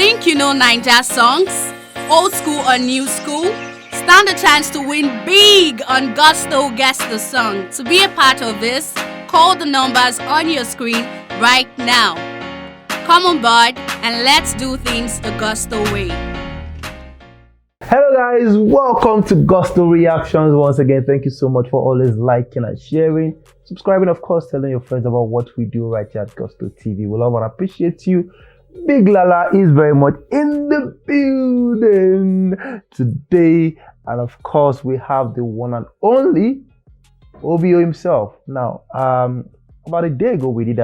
Think you know Ninja songs? Old school or new school? Stand a chance to win big on Gusto Guess the Song. To be a part of this, call the numbers on your screen right now. Come on board and let's do things the Gusto way. Hello guys, welcome to Gusto Reactions once again. Thank you so much for always liking and sharing, subscribing, of course, telling your friends about what we do right here at Gusto TV. We love and appreciate you. Big Lala is very much in the building today, and of course we have the one and only OBO himself. Now, about a day ago we did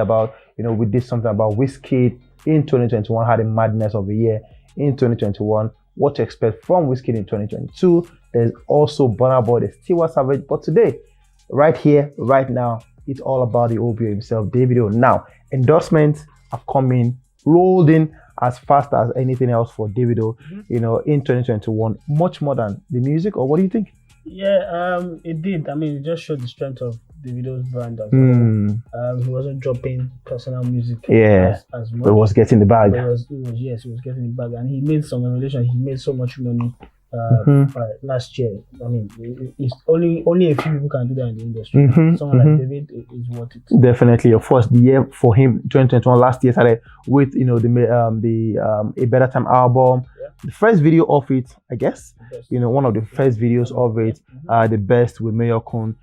something about WIZKID in 2021, had a madness of a year in 2021. What to expect from WIZKID in 2022. There's also Burna Boy, there's Tiwa Savage, but today, right here, right now, it's all about the OBO himself, DAVIDO. Now, endorsements have come in, rolled in as fast as anything else for DAVIDO, in 2021, much more than the music. Or what do you think? Yeah, it did. I mean, it just showed the strength of DAVIDO's brand as well. He wasn't dropping personal music as much. But it was getting the bag. He was getting the bag, and he made some revelation. He made so much money last year. I mean, it's only a few people can do that in the industry. Someone like David is worth it. Definitely. Of course, the year for him, 2021, last year started with the A Better Time album. The first video of it, I guess, one of the first videos of it, the best with Mayor Kun,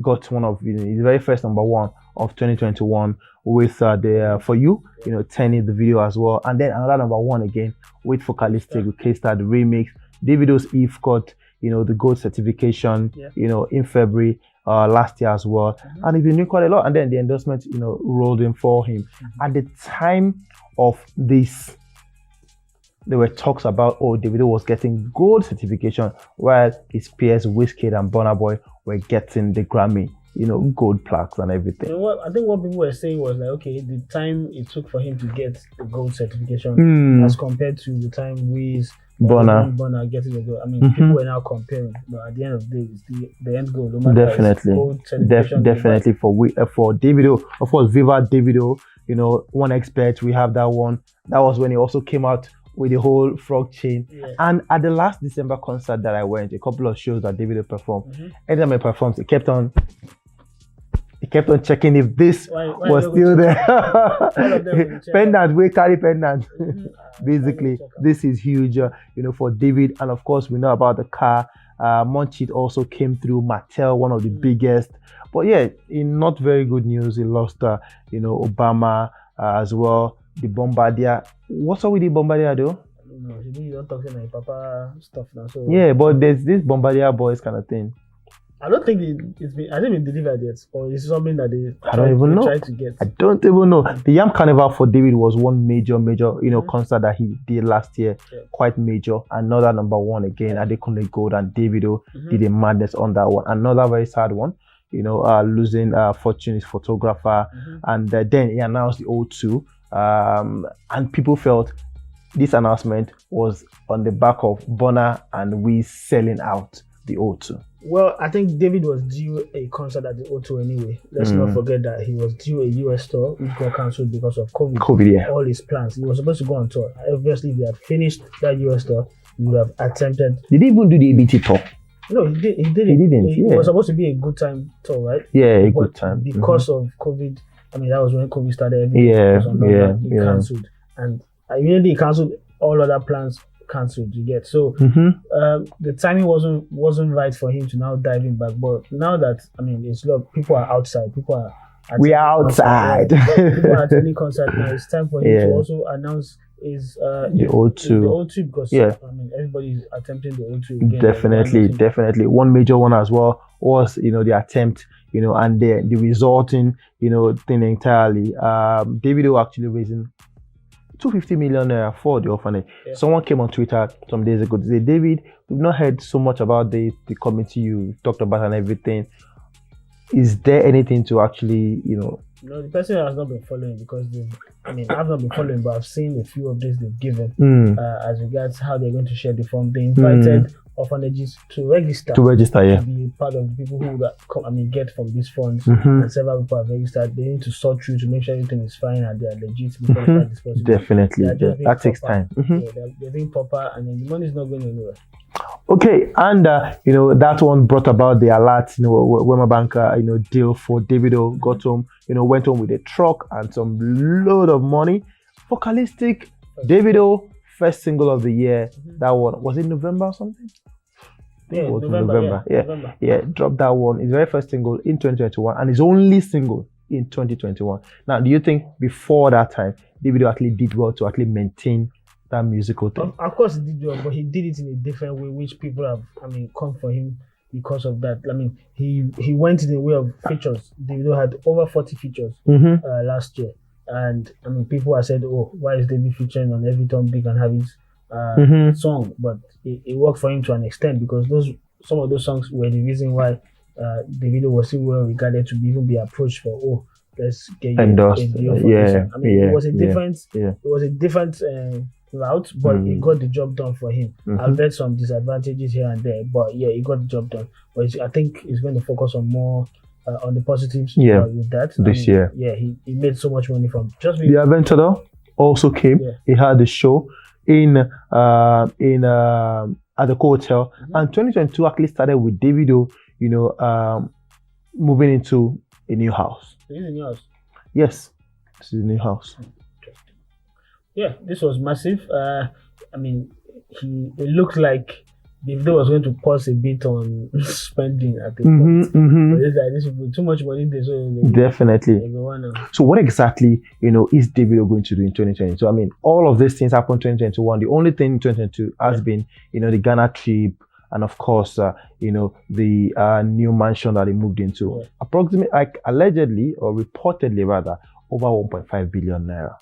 got one of his very first #1 of 2021 with the For You, turning the video as well, and then another #1 again with Focalistic with K-Star, the remix. Davido's Eve got the gold certification in February last year as well, and he's been doing quite a lot. And then the endorsement rolled in for him. At the time of this, there were talks about Davido was getting gold certification while his peers WIZKID and Burna Boy were getting the Grammy gold plaques and everything. I think what people were saying was like, okay, the time it took for him to get the gold certification as compared to the time Burna getting the gold. I mean, people were now comparing, but at the end of the day, it's the end goal. No Definitely, definitely for Davido. Of course, Viva Davido. One expert, we have that one. That was when he also came out with the whole frog chain. And at the last December concert that I went, a couple of shows that Davido performed. Anytime he performs, he kept on checking if this was still there. Pendant, we carry pendant. Basically, this is huge, for David. And of course, we know about the car. Munchit also came through. Mattel, one of the biggest. But yeah, in not very good news, he lost, Obama as well. The Bombardier. What's up with the Bombardier though? No, you don't talk about Papa stuff now. So yeah, but there's this Bombardier boys kind of thing. I don't think it's been delivered yet, or it's something that they try to get. I don't even know. The Yam Carnival for David was one major, concert that he did last year, quite major. Another #1 again, Adekunle Gold, and Davido did a madness on that one. Another very sad one, losing Fortune, his photographer, and then he announced the O2, and people felt this announcement was on the back of Burna and Wiz selling out the O2. Well, I think David was due a concert at the O2 anyway. Let's not forget that he was due a US tour, which got cancelled because of COVID. Yeah. All his plans. He was supposed to go on tour. Obviously, if he had finished that US tour, he would have attempted. Did he even do the ABT tour? No, he did. He didn't. It was supposed to be a good time tour, right? Yeah, a good time. Because of COVID, I mean, that was when COVID started. He cancelled, and immediately he cancelled all other plans. Cancelled, you get so the timing wasn't right for him to now dive in back. But now that people are outside, we are outside. People are attending concert now. It's time for him to also announce his the O2 because everybody's attempting the O2 again. Definitely one major one as well was the attempt and the resulting thing entirely. Davido actually raising 250 million for the orphanage. Someone came on Twitter some days ago to say, David, we've not heard so much about the committee you talked about and everything. Is there anything to actually, No, the person has not been following because I've not been following, but I've seen a few of these they've given as regards how they're going to share the fund. They invited orphanages to register. Yeah. To be part of the people who get from these funds. And several people have registered. They need to sort through to make sure everything is fine and they are legit before they start dispersing. Definitely. That takes time. They're being proper, and then the money is not going anywhere. Okay, and that one brought about the alert. Wema Banker, deal for Davido. Got home, went home with a truck and some load of money. Vocalistic Davido, first single of the year. That one was it November or something? Yeah, November. Yeah. Dropped that one. His very first single in 2021 and his only single in 2021. Now, do you think before that time, Davido actually did well to actually maintain that musical thing? Of course, he did well, but he did it in a different way, which people have, come for him because of that. He went in the way of features. Davido had over 40 features last year, and people have said, "Oh, why is David featuring on every Tom, Dick, and Harry's song?" But it worked for him to an extent because some of those songs were the reason why Davido was still well regarded to even be approached for let's get you endorsed. It was a different route, but it got the job done for him. I've read some disadvantages here and there, but he got the job done. But I think he's going to focus on more on the positives with that. This year. Yeah, he made so much money from just the Aventador also came. Yeah. He had the show in at the hotel, and 2022 actually started with Davido, moving into a new house. Is it a new house? Yes, this is a new house. Yeah, this was massive. It looked like Davido was going to pause a bit on spending at the point. But it's like, this people too much money. Definitely. So what exactly, is Davido going to do in 2022? All of these things happened in 2021. The only thing in 2022 has been, the Ghana trip, and of course, the new mansion that he moved into. Yeah. Approximately, allegedly or reportedly rather, over 1.5 billion naira.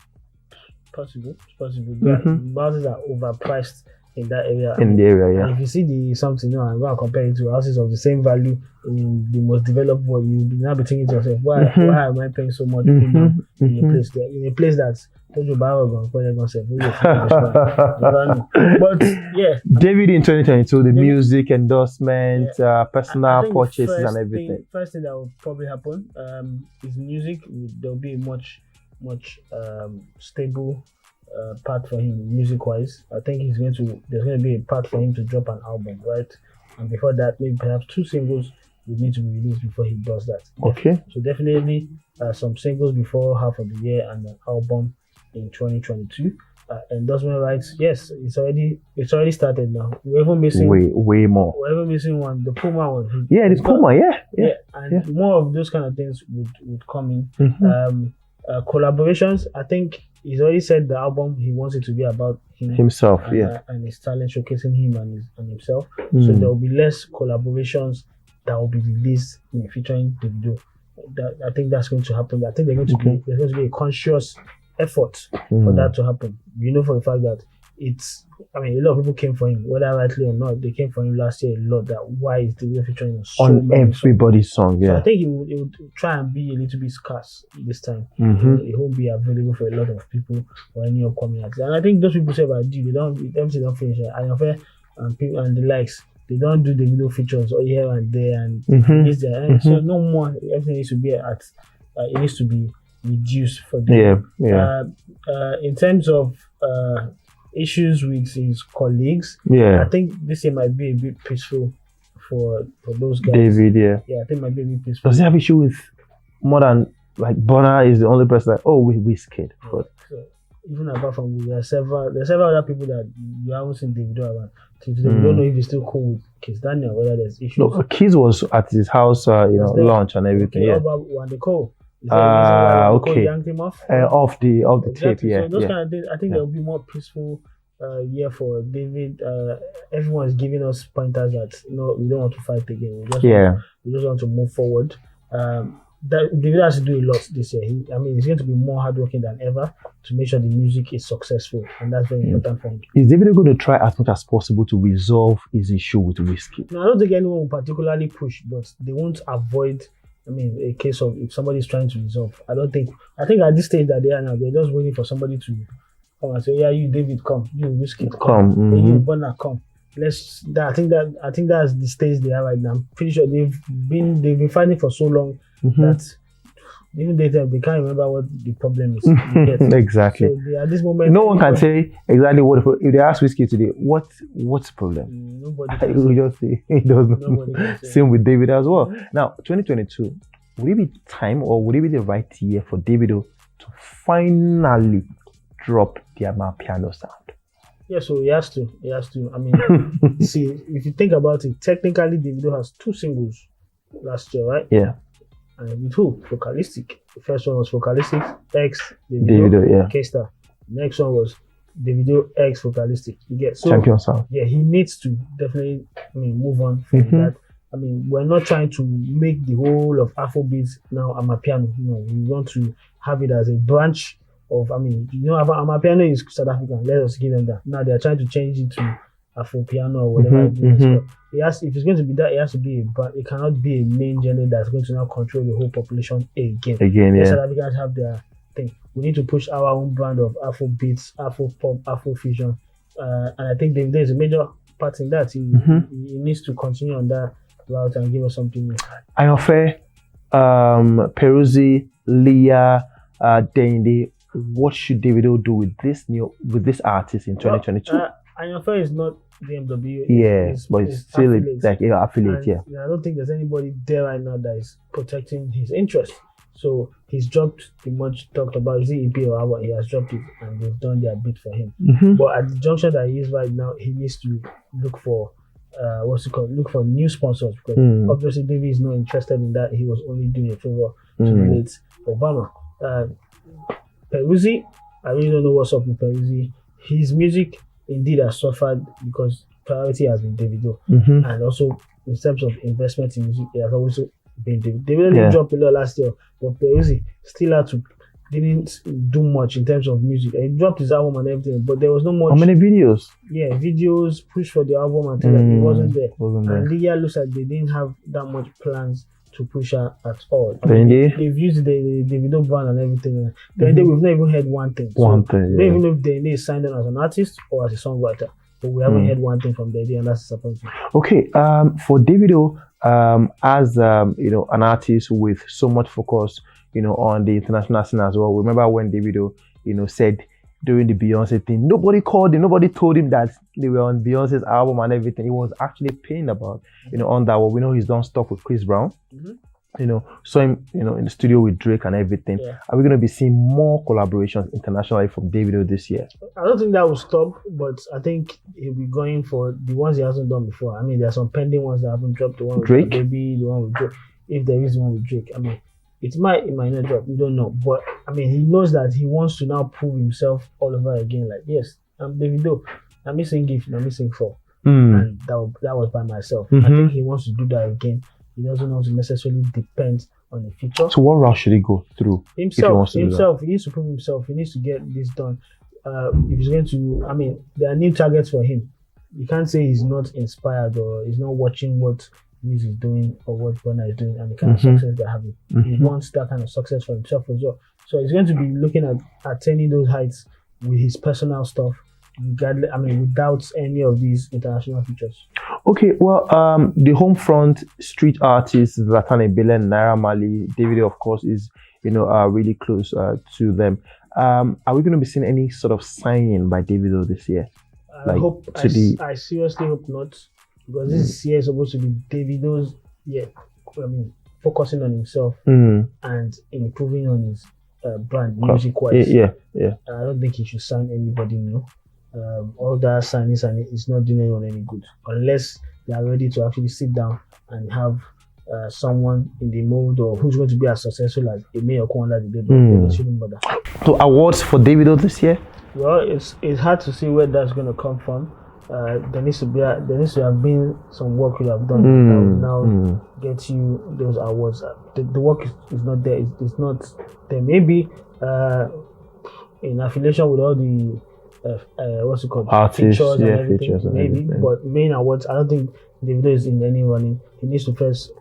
Possible. Houses are overpriced in that area. In the area, yeah. And if you see something, I'm going to compare it to houses of the same value in the most developed world, you'll now be thinking to yourself, why am I paying so much in a place that's but yeah, David in 2022, the music endorsement, personal purchases and everything. First thing that will probably happen is music. There'll be a much stable part for him music wise. I think there's going to be a part for him to drop an album, right? And before that, maybe perhaps 2 singles would need to be released before he does that. Okay. So definitely some singles before half of the year and an album in 2022. Endorsement rights, yes, it's already started now. We're even missing way more. We're even missing one, the Puma one. The Puma, yeah. More of those kind of things would come in. Collaborations, I think he's already said the album he wants it to be about himself, and his talent, showcasing him and himself. So there will be less collaborations that will be released featuring Davido. I think that's going to happen. I think there's going to be a conscious effort for that to happen. For the fact that a lot of people came for him, whether rightly or not. They came for him last year a lot. That why is the featuring on everybody's song? Yeah, so I think he would try and be a little bit scarce this time. It won't be available for a lot of people or any upcoming artists. And I think those people say about they don't finish it. And people and the likes, they don't do the video features or here and there and this there. So no more. Everything needs to be it needs to be reduced for them. In terms of issues with his colleagues, I think this year might be a bit peaceful for those guys. David, I think it might be a bit peaceful. Does he have issue with more than Burna is the only person with WIZKID? So even apart from there's several other people that you haven't seen Davido around. We don't know if he's still cool with Kiss Daniel, whether there's issues. No, Kiss was at his house, launch and everything. Okay, about Wandeko. Okay. Yanked him off the tape, So those kind of things, I think there will be more peaceful year for David. Everyone is giving us pointers that we don't want to fight again. We just want to move forward. David has to do a lot this year. He's going to be more hardworking than ever to make sure the music is successful, and that's very important for him. Is David going to try as much as possible to resolve his issue with WIZKID? No, I don't think anyone will particularly push, but they won't avoid. A case of if somebody's trying to resolve. I think at this stage that they are now, they're just waiting for somebody to come and say, you David, come, you WIZKID, come, you Burna, come. I think that's the stage they are right now. I'm pretty sure they've been fighting for so long that even they can't remember what the problem is. Exactly. So at this moment, no one can say exactly what. If they ask WIZKID today, what's the problem? Nobody He can will say. just say he doesn't. Nobody can say. Same with David as well. Now, 2022, would it be time or would it be the right year for Davido to finally drop the piano sound? Yeah, so he has to. I mean, see, if you think about it, technically Davido has 2 singles last year, right? Yeah. And with who? Vocalistic. The first one was Vocalistic X Davido, yeah. K-Star. Next one was Davido X Vocalistic. You get so Champion sound. Yeah, he needs to definitely move on from that. I mean, we're not trying to make the whole of Afrobeats now Amapiano. No, we want to have it as a branch of, Amapiano is South African. Let us give them that. Now they're trying to change it to Afropiano or whatever. So if it's going to be that, it has to be a brand. It cannot be a main genre that's going to now control the whole population again. Yeah. South Africans have their thing. We need to push our own brand of Afrobeats, Afropop, Afrofusion. And I think there is a major part in that. He needs to continue on that route and give us something new. Ayofe, Peruzzi, Leah, Dende, what should Davido do with this artist in 2022? Ayofe is not BMW. Yes, but it's still like affiliate. And I don't think there's anybody there right now that is protecting his interest. So he's dropped the much talked about EP or album. He has dropped it, and they've done their bit for him. But at the junction that he is right now, he needs to look for look for new sponsors, because obviously Davey is not interested in that. He was only doing a favor to the late Obama. Peruzzi, I really don't know what's up with Peruzzi. His music indeed has suffered because priority has been Davido, and also in terms of investment in music, it has also been Davido. Davido didn't drop a lot last year, but Peruzzi still didn't do much in terms of music. He dropped his album and everything, but there was no much. How many videos? Yeah, videos, push for the album and it wasn't there. And Leah looks like they didn't have that much plans to push her at all. They've used the Davido brand and everything. We've not even heard one thing. We don't even know if they signed them as an artist or as a songwriter. But we haven't heard one thing from Davido, and that's disappointing. Okay, for Davido, as an artist with so much focus, on the international scene as well. Remember when Davido, said during the Beyonce thing, nobody called him, nobody told him that they were on Beyonce's album and everything. He was actually pained about, on that one. We know he's done stuff with Chris Brown. Saw him, in the studio with Drake and everything. Yeah. Are we going to be seeing more collaborations internationally from Davido this year? I don't think that will stop, but I think he'll be going for the ones he hasn't done before. I mean, there are some pending ones that haven't dropped. The one with Drake, Baby, the one with Drake. If there is one with Drake, I mean, it might not drop. We don't know, but I mean, he knows that he wants to now prove himself all over again. Like, yes, I'm Davido. I'm missing gift. I'm missing for, and that was by myself. I think he wants to do that again. He doesn't want to necessarily depend on the future. So what route should he go through? Himself. He needs to prove himself. He needs to get this done. If he's going to, there are new targets for him. You can't say he's not inspired or he's not watching what music is doing or what Burna is doing and the kind of success they're having. He wants that kind of success for himself as well. So he's going to be looking at attaining those heights with his personal stuff, without any of these international features. Okay, well, the home front street artists, Zlatan Ibile, Naira Marley, Davido, of course, is really close to them. Are we going to be seeing any sort of signing by Davido this year? I seriously hope not, because this year is supposed to be Davido's year. Focusing on himself and improving on his brand music-wise. Yeah. I don't think he should sign anybody new. All that signing is not doing anyone any good unless they are ready to actually sit down and have someone in the mode or who's going to be as successful as a Mayor Kwanda did. They shouldn't bother. So awards for Davido this year? Well, it's hard to see where that's going to come from. There needs to have been some work you have done that will now get you those awards. The work is not there. It's not there. Maybe in affiliation with all the artists, features and everything, features and maybe. everything. But main awards, I don't think Davido is in any running. He needs to first,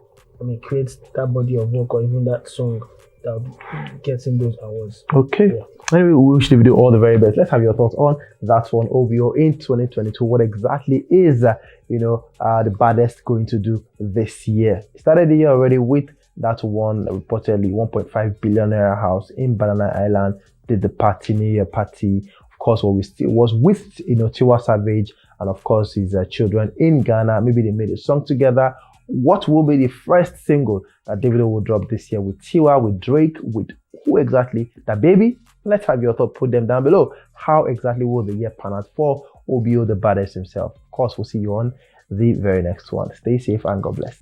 create that body of work or even that song that gets him those awards. Okay. Yeah. Anyway, we wish Davido all the very best. Let's have your thoughts on that one, OBO in 2022. What exactly is, the baddest going to do this year? Started the year already with that one reportedly 1.5 billion naira house in Banana Island. Did the party, New Year party. Of course, was with Tiwa Savage and of course his children in Ghana. Maybe they made a song together. What will be the first single that Davido will drop this year with Tiwa, with Drake, with who exactly? The baby? Let's have your thought. Put them down below. How exactly will the year pan out for OBO, the baddest himself? Of course, we'll see you on the very next one. Stay safe and God bless.